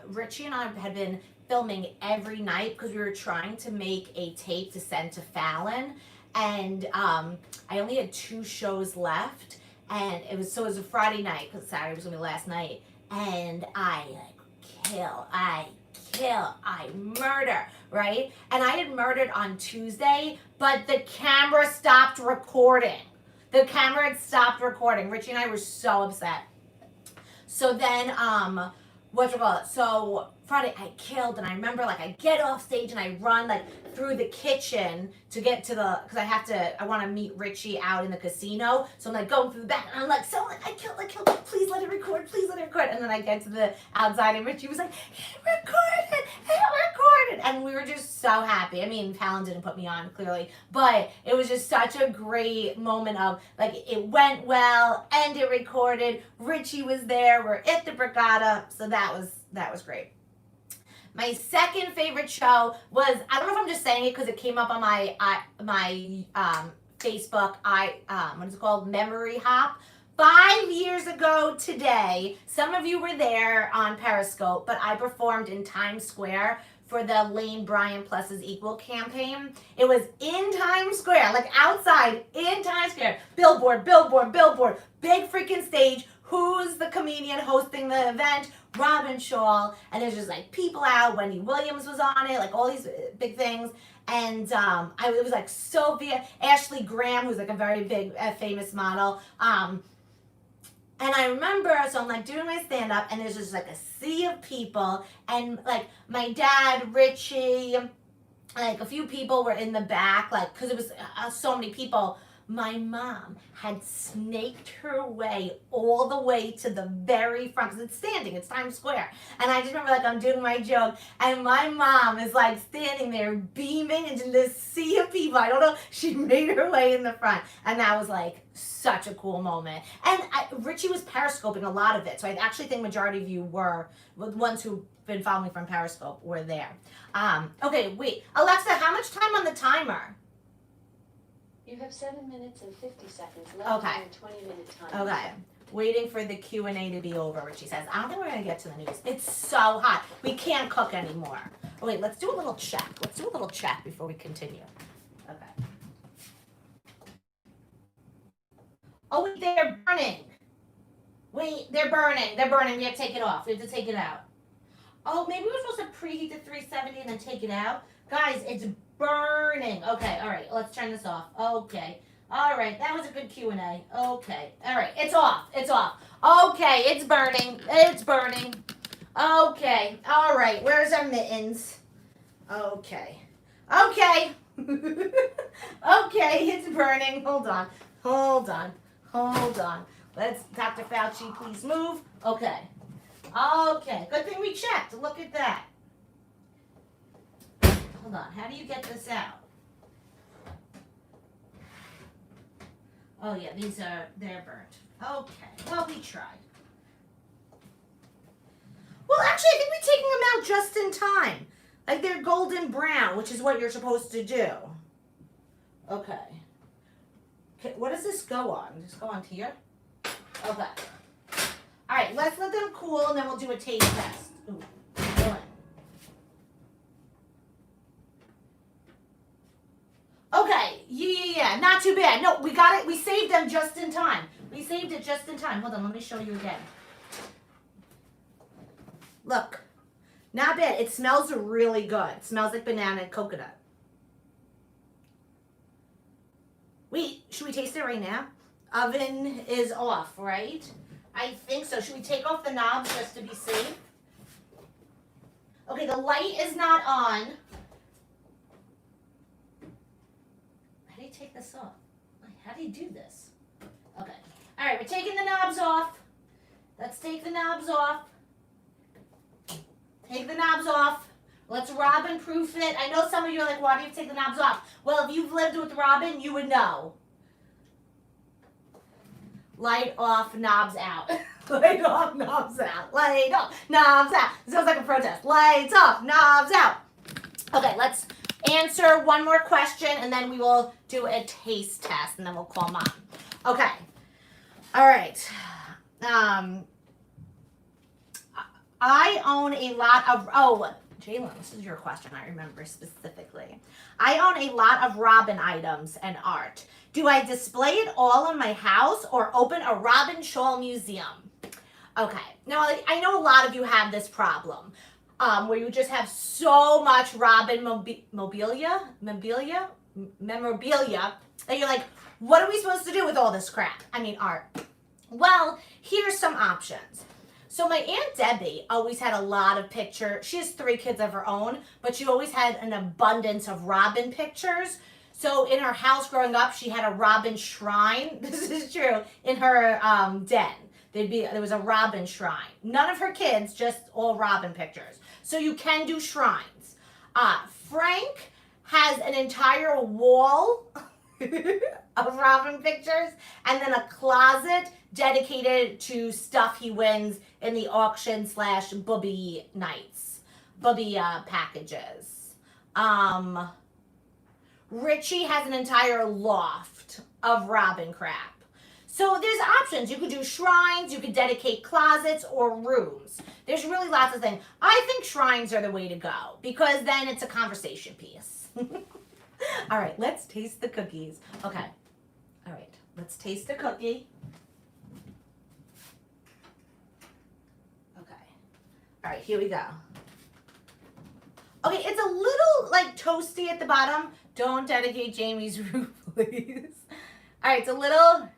Richie and I had been filming every night because we were trying to make a tape to send to Fallon. And I only had 2 shows left. And it was a Friday night because Saturday was going to be the last night. And I murder, right? And I had murdered on Tuesday, but the camera stopped recording. The camera had stopped recording. Richie and I were so upset. So then So Friday I killed, and I remember like I get off stage and I run like through the kitchen to get to because I want to meet Richie out in the casino. So I'm like going through the back, and I'm like, so I killed, please let it record, and then I get to the outside, and Richie was like, he recorded, and we were just so happy. I mean, Fallon didn't put me on clearly, but it was just such a great moment of like it went well and it recorded. Richie was there. We're at the Brigada, so that was great. My second favorite show was, I don't know if I'm just saying it because it came up on my Facebook, what is it called? Memory Hop. 5 years ago today, some of you were there on Periscope, but I performed in Times Square for the Lane Bryant Plus is Equal campaign. It was in Times Square, like outside in Times Square. Billboard, big freaking stage. Who's the comedian hosting the event? Robyn Schall. And there's just like people out. Wendy Williams was on it, like all these big things. And it was like Sophia, Ashley Graham, who's like a very big, famous model. And I remember, so I'm like doing my stand up, and there's just like a sea of people, and like my dad, Richie, like a few people were in the back, like, because it was so many people. My mom had snaked her way all the way to the very front, because it's standing, it's Times Square. And I just remember, like, I'm doing my joke, and my mom is, like, standing there beaming into this sea of people. I don't know, she made her way in the front. And that was, like, such a cool moment. And Richie was Periscoping a lot of it, so I actually think majority of you were, the ones who've been following from Periscope were there. Okay, wait. Alexa, how much time on the timer? You have 7 minutes and 50 seconds left Okay. on your 20-minute time. Okay. Waiting for the Q&A to be over, Richie says. I don't think we're going to get to the news. It's so hot. We can't cook anymore. Oh, wait, let's do a little check. Let's do a little check before we continue. Okay. Oh, wait, they're burning. Wait, they're burning. They're burning. We have to take it off. We have to take it out. Oh, maybe we're supposed to preheat to 370 and then take it out. Guys, it's burning. Okay, all right, let's turn this off. Okay. All right, that was a good Q&A. Okay. All right, it's off. It's off. Okay, it's burning. It's burning. Okay. All right, where's our mittens? Okay. Okay. Okay, it's burning. Hold on. Hold on. Hold on. Let's, Dr. Fauci, please move. Okay. Okay. Good thing we checked. Look at that. Hold on. How do you get this out? Oh, yeah. They're burnt. Okay. Well, we tried. Well, actually, I think we're taking them out just in time. Like, they're golden brown, which is what you're supposed to do. Okay. Okay, what does this go on? Does this go on here? Okay. All right, let's let them cool, and then we'll do a taste test. Ooh, one. Okay, yeah, not too bad. No, we got it. We saved them just in time. We saved it just in time. Hold on, let me show you again. Look, not bad. It smells really good. It smells like banana and coconut. Wait, should we taste it right now? Oven is off, right? I think so. Should we take off the knobs just to be safe? Okay, the light is not on. How do you take this off? How do you do this? Okay. All right, we're taking the knobs off. Let's take the knobs off. Take the knobs off. Let's Robyn proof it. I know some of you are like, why do you take the knobs off? Well, if you've lived with Robyn, you would know. Light off, knobs out. Light off, knobs out. Light off, knobs out. It sounds like a protest. Lights off, knobs out. Okay, let's answer one more question, and then we will do a taste test, and then we'll call Mom. Okay. All right. I own a lot of, Jalen, this is your question, I remember specifically. I own a lot of Robyn items and art. Do I display it all in my house or open a Robyn Schall museum? Okay, now I know a lot of you have this problem where you just have so much Robyn memorabilia that you're like, what are we supposed to do with all this crap? I mean, art. Well, here's some options. So my Aunt Debbie always had a lot of pictures. She has 3 kids of her own, but she always had an abundance of Robyn pictures. So in her house growing up, she had a Robyn shrine. This is true. In her den, there was a Robyn shrine. None of her kids, just all Robyn pictures. So you can do shrines. Frank has an entire wall of Robyn pictures, and then a closet dedicated to stuff he wins in the auction / booby nights, booby packages. Richie has an entire loft of Robyn crap. So there's options. You could do shrines, you could dedicate closets or rooms. There's really lots of things. I think shrines are the way to go because then it's a conversation piece. All right, let's taste the cookies. Okay. All right, let's taste the cookie. Okay. All right, here we go. Okay, it's a little like toasty at the bottom. Don't dedicate Jamie's roof, please. All right, it's a little,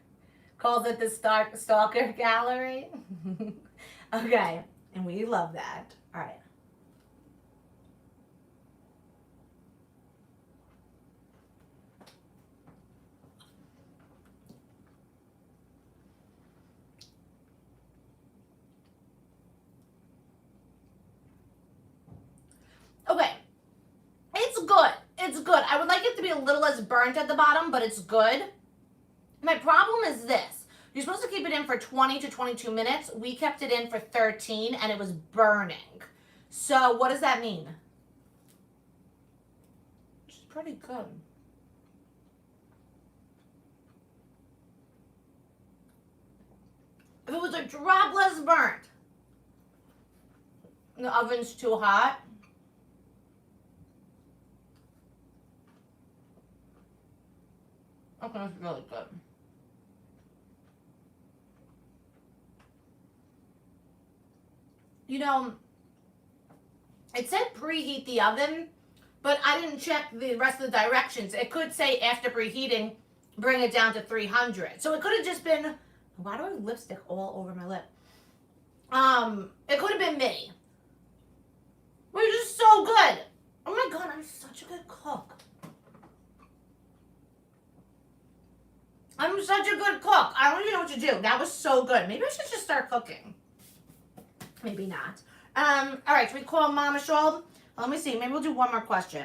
calls it the stalker gallery. Okay, and we love that. All right. Okay, it's good. It's good. I would like it to be a little less burnt at the bottom, but it's good. My problem is this. You're supposed to keep it in for 20 to 22 minutes. We kept it in for 13 and it was burning. So what does that mean? It's pretty good. If it was a drop less burnt, the oven's too hot. Okay, it's really good. You know, it said preheat the oven, but I didn't check the rest of the directions. It could say after preheating, bring it down to 300. So it could have just been, why do I have lipstick all over my lip? It could have been me. But it's just so good. Oh my God, I'm such a good cook. I'm such a good cook. I don't even know what to do. That was so good. Maybe I should just start cooking. Maybe not. All right, should we call Mama Schall? Let me see. Maybe we'll do one more question.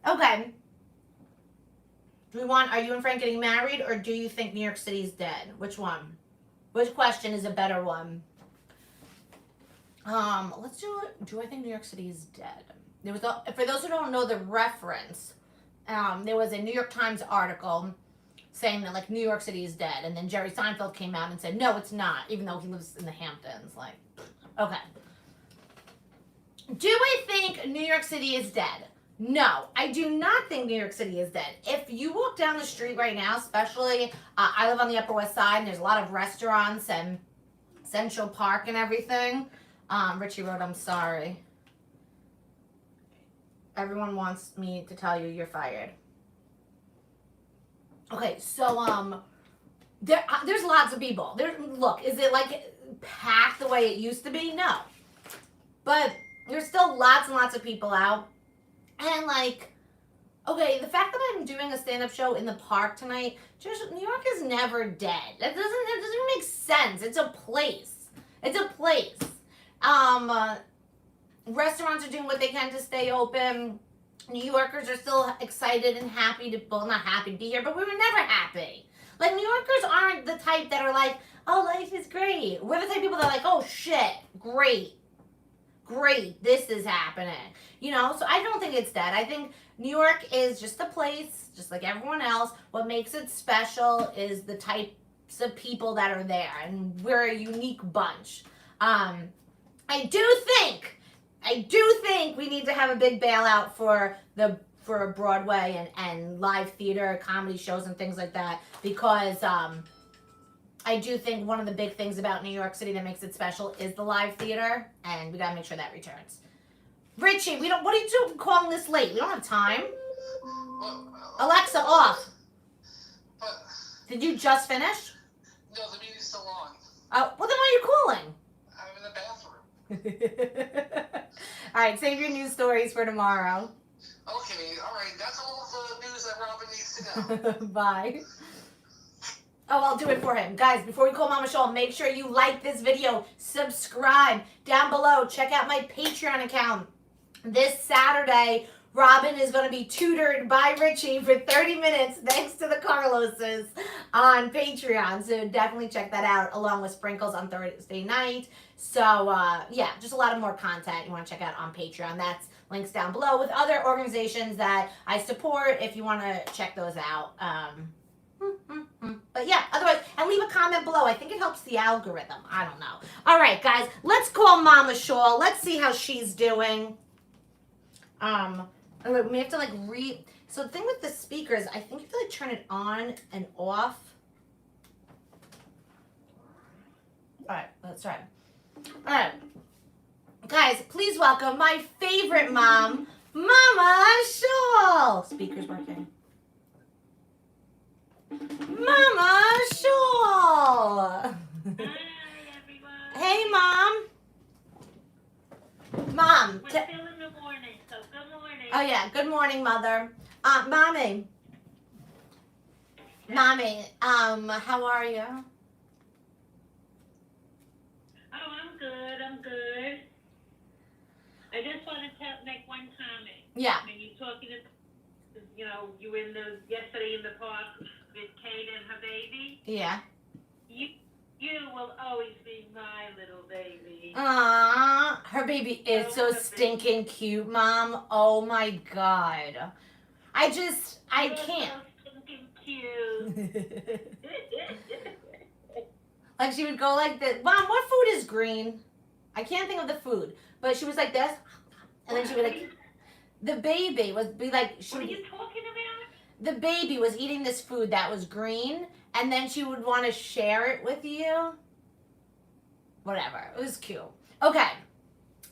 Okay. Are you and Frank getting married, or do you think New York City is dead? Which one? Which question is a better one? Let's do it. Do I think New York City is dead? There was for those who don't know the reference, there was a New York Times article saying that like New York City is dead, and then Jerry Seinfeld came out and said, no, it's not, even though he lives in the Hamptons. Like, okay. Do I think New York City is dead? No, I do not think New York City is dead. If you walk down the street right now, especially, I live on the Upper West Side, and there's a lot of restaurants and Central Park and everything. Richie wrote, I'm sorry. Everyone wants me to tell you you're fired. Okay, so there's lots of people. Look, is it like packed the way it used to be? No. But there's still lots and lots of people out. And like, okay, the fact that I'm doing a stand-up show in the park tonight, just New York is never dead. It doesn't make sense. It's a place. It's a place. Restaurants are doing what they can to stay open. New Yorkers are still excited and happy to, well, not happy to be here, but we were never happy. Like, New Yorkers aren't the type that are like, oh, life is great. We're the type of people that are like, oh, shit, great, this is happening. You know, so I don't think it's dead. I think New York is just a place, just like everyone else. What makes it special is the types of people that are there, and we're a unique bunch. I do think we need to have a big bailout for Broadway and live theater, comedy shows and things like that, because I do think one of the big things about New York City that makes it special is the live theater, and we gotta make sure that returns. Richie, what are you calling this late? We don't have time. Alexa, off. Did you just finish? No, the meeting's All right, save your news stories for tomorrow. Okay, all right. That's all the news that Robyn needs to know. Bye. Oh, I'll do it for him. Guys, before we call Mama Schall, make sure you like this video, subscribe down below, check out my Patreon account. This Saturday, Robyn is going to be tutored by Richie for 30 minutes thanks to the Carloses on Patreon. So definitely check that out along with Sprinkles on Thursday night. So yeah, just a lot of more content you want to check out on Patreon. That's links down below with other organizations that I support if you want to check those out. But yeah, otherwise, and leave a comment below. I think it helps the algorithm. I don't know. All right, guys, let's call Mama Schall. Let's see how she's doing. We have to like So the thing with the speakers, I think you have to like turn it on and off. All right, let's try. All right, guys, please welcome my favorite mom, Mama Schall. Speaker's working. Mama Schall. Hi, everyone. Hey, Mom. Mom. We're still in the morning, so good morning. Oh, yeah. Good morning, Mother. Mommy. Mommy, how are you? Oh, I'm good. I just wanted to make one comment. Yeah. When you're talking, you were yesterday in the park with Kate and her baby. Yeah. You will always be my little baby. Aww. Her baby is so stinking cute, Mom. Oh, my God. I You're can't. so stinking cute. Like, she would go like this. Mom, what food is green? I can't think of the food. But she was like this. And then she would like, the baby would be like, What are you talking about? the baby was eating this food that was green. And then she would want to share it with you. Whatever. It was cute. Okay.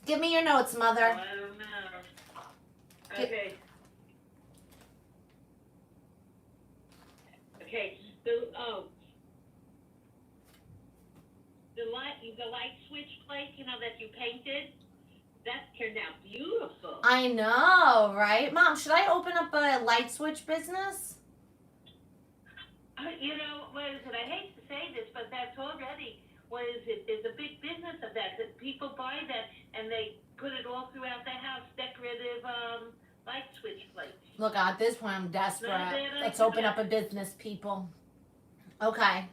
Give me your notes, Mother. I don't know. Okay. Okay. The light switch plate, that you painted, that turned out beautiful. I know, right? Mom, should I open up a light switch business? What is it? I hate to say this, but that's already, is a big business of that people buy that and they put it all throughout the house, decorative light switch plates. Look, at this point, I'm desperate. Let's open up a business, people. Okay.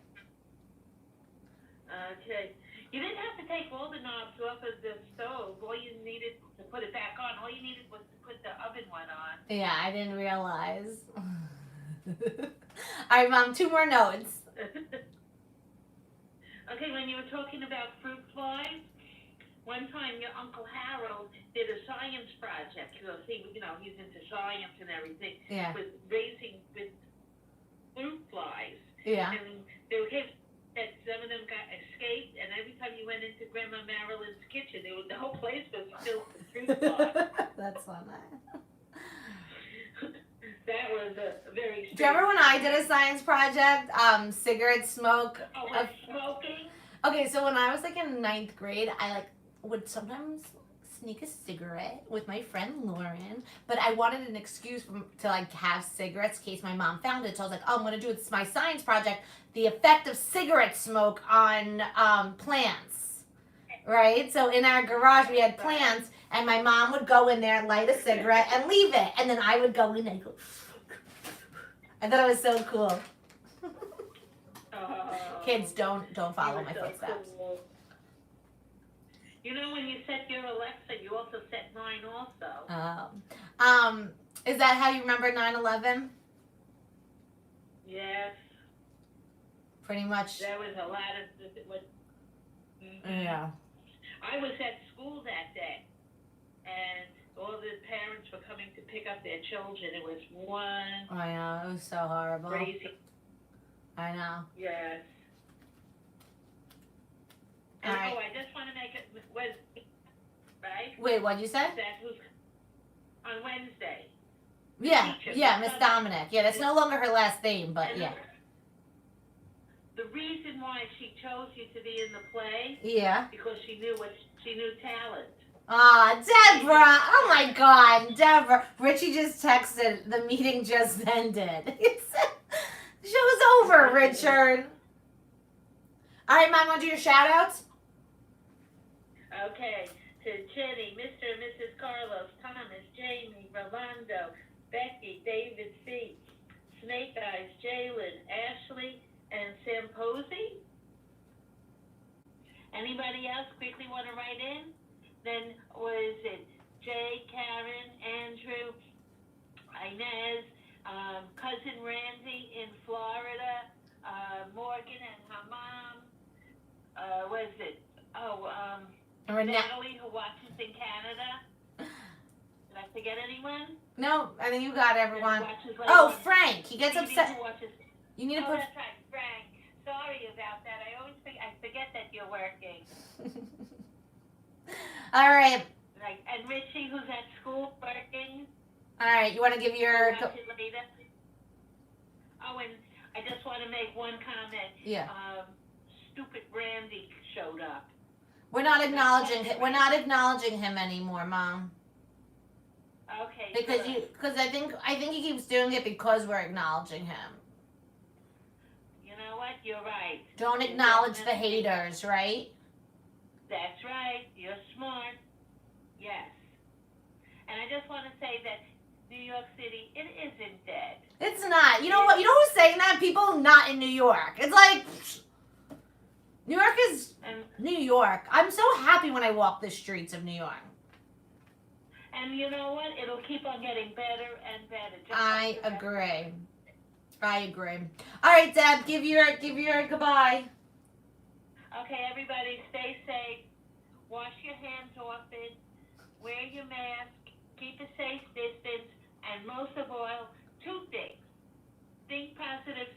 Okay. You didn't have to take all the knobs off of the stove. All you needed to put it back on, all you needed was to put the oven one on. Yeah, I didn't realize. All right, Mom, 2 more notes. Okay, when you were talking about fruit flies, one time your Uncle Harold did a science project. He's into science and everything. Yeah. With raising with fruit flies. Yeah. And there were kids that some of them got escaped, and every time you went into Grandma Marilyn's kitchen, the whole place was filled with fruit flies. That's funny. That was a very. Do you remember when I did a science project? Cigarette smoke. with smoking? Okay, so when I was like in 9th grade, I would sometimes sneak a cigarette with my friend Lauren, but I wanted an excuse to have cigarettes in case my mom found it. So I was like, oh, I'm gonna do my science project, the effect of cigarette smoke on plants. Right? So in our garage we had plants, and my mom would go in there, light a cigarette, and leave it, and then I would go in and go. I thought it was so cool. Kids, don't follow my footsteps. Cool. When you set your Alexa, you also set mine also. Is that how you remember 9/11? Yes. Pretty much. There was a lot of. Yeah. I was at school that day, and all the parents were coming to pick up their children. It was one. I know, it was so horrible. Crazy. I know. Yes. And All right. I just want to make it right. Wait, what'd you say? That was on Wednesday. Yeah, Teacher, yeah, Miss Dominic. Yeah, that's no longer her last name, but And yeah. The reason why she chose you to be in the play, Yeah. because she knew what She knew talent. Deborah. Oh my God, Deborah. Richie just texted, the meeting just ended. He said, the show's over, Richard. All right, Mom, want to do your shout outs? Okay, to Jenny, Mr. and Mrs. Carlos, Thomas, Jamie, Rolando, Becky, David C., Snake Eyes, Jalen, Ashley, and Sam Posey. Anybody else quickly want to write in? Then was it Jay, Karen, Andrew, Inez, cousin Randy in Florida, Morgan and her mom. Was it? Natalie, who watches in Canada. Did I forget anyone? No, I think you got everyone. Oh, Frank. He gets upset. You need to put. That's right, Frank. Sorry about that. I always forget that you're working. All right. Right, and Richie, who's at school working. All right. You want to give your. Watch it later. Oh, and I just want to make one comment. Yeah. Stupid Randy showed up. We're not acknowledging him. We're not acknowledging him anymore, Mom. Okay. Because I think he keeps doing it because we're acknowledging him. You know what? You're right. Don't acknowledge the haters, right? That's right. You're smart. Yes. And I just want to say that New York City, it isn't dead. It's not. You know what? You know who's saying that? People not in New York. It's like New York is New York. I'm so happy when I walk the streets of New York. And you know what? It'll keep on getting better and better. I agree. All right, Deb, give your goodbye. Okay, everybody, stay safe. Wash your hands often. Wear your mask. Keep a safe distance. And most of all, two things. Think positive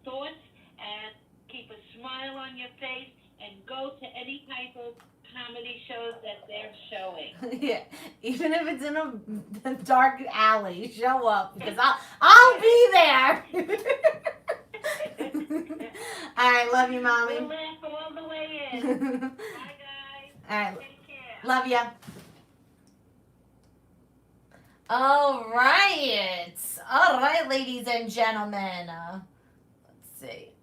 thoughts and keep a smile on your face and go to any type of comedy shows that they're showing. Yeah, even if it's in a dark alley, show up because I'll be there. All right, love you, Mommy. We'll laugh all the way in. Bye, guys. All right, Take care. love ya. All right, ladies and gentlemen. Let's see.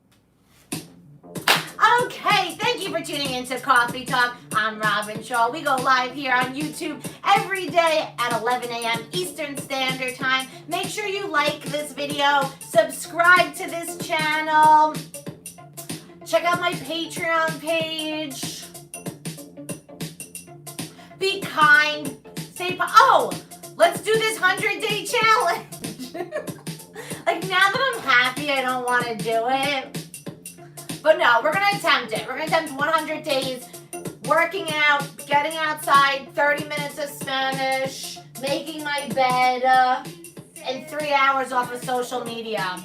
Okay, thank you for tuning into Cawfee Talk. I'm Robyn Schall. We go live here on YouTube every day at 11 a.m. Eastern Standard Time. Make sure you like this video, subscribe to this channel, check out my Patreon page. Be kind. Let's do this 100-day challenge. Like, now that I'm happy, I don't want to do it. But no, we're going to attempt it. We're going to attempt 100 days, working out, getting outside, 30 minutes of Spanish, making my bed, and 3 hours off of social media.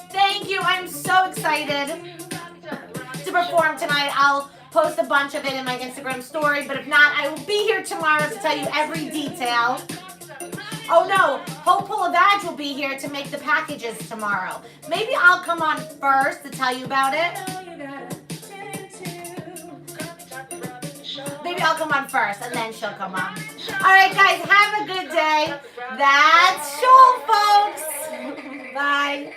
Thank you. I'm so excited to perform tonight. I'll post a bunch of it in my Instagram story, but if not, I will be here tomorrow to tell you every detail. Oh no, Hopeful of Edge will be here to make the packages tomorrow. Maybe I'll come on first to tell you about it. Maybe I'll come on first and then she'll come on. Alright guys, have a good day. That's Schall, folks. Bye.